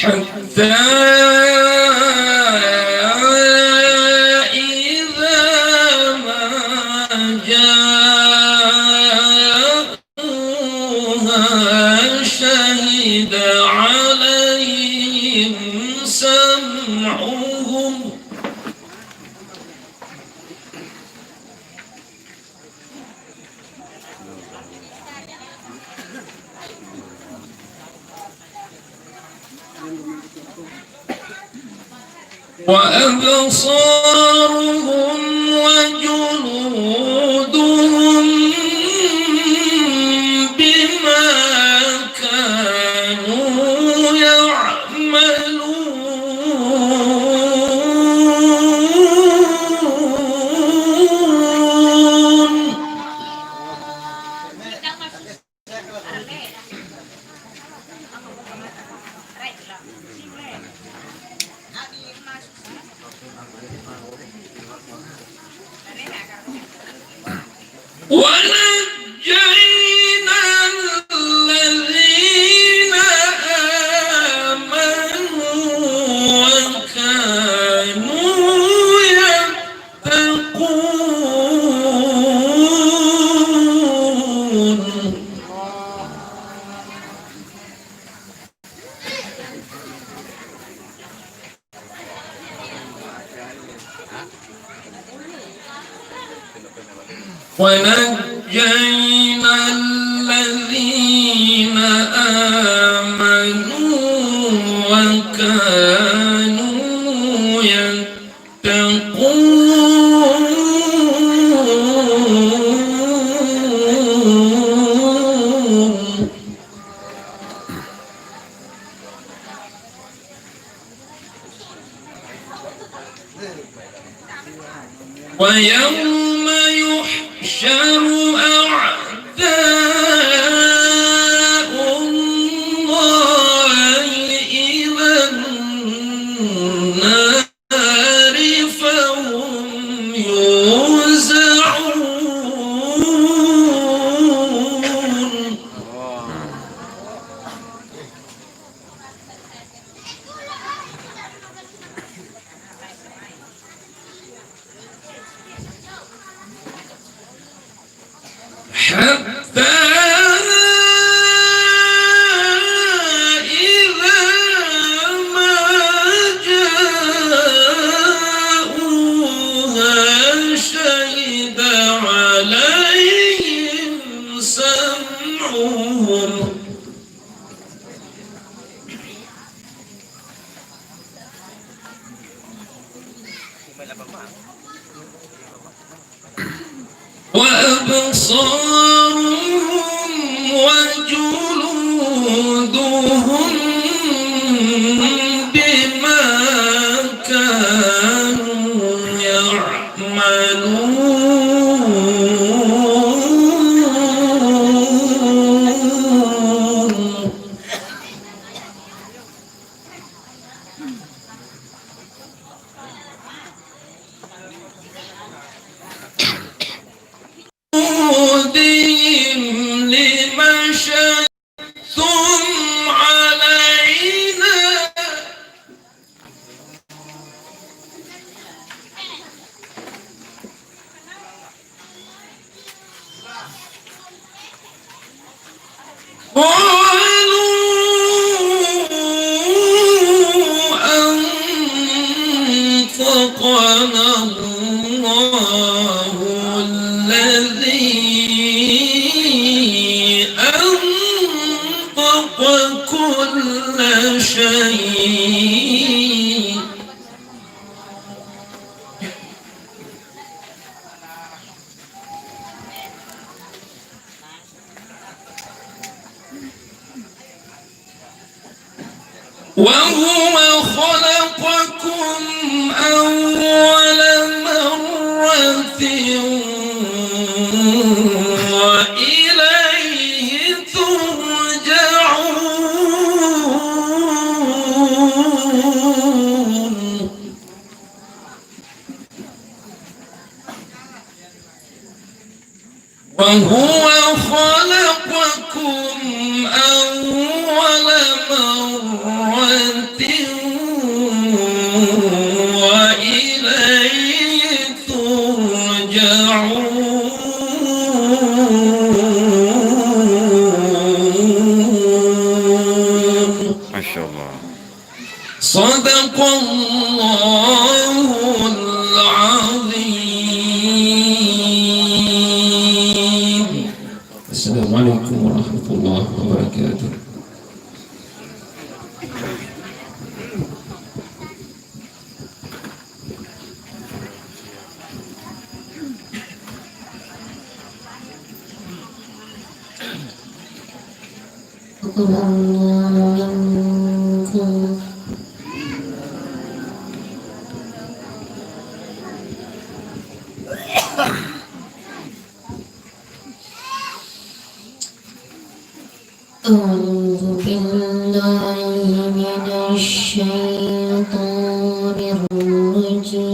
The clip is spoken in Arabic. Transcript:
حتى إذا ما جاءوها شهد عليهم سمعهم وأبصارهم وجلودهم بما كانوا يعملون. ونجينا الذين آمنوا وكانوا يتقون. ونجينا الذين آمنوا وكانوا يتقون. ويوم يحشر أعداء الله إلى النار فهم يوزعون. حتى إذا ما جاءوها شهد عليهم سمعهم وأبصارهم وجلودهم بما كانوا يعملون. لما شهدتم علينا قالوا أنطقنا الله الذي أنطق كل شيء وهو خلقكم أول مرة وإليه ترجعون. وهو خلقكم أول مرة ترجعون. ما شاء الله. صدق الله العظيم. السلام عليكم ورحمة الله وبركاته. أعوذ بالله من الشيطان الرجيم.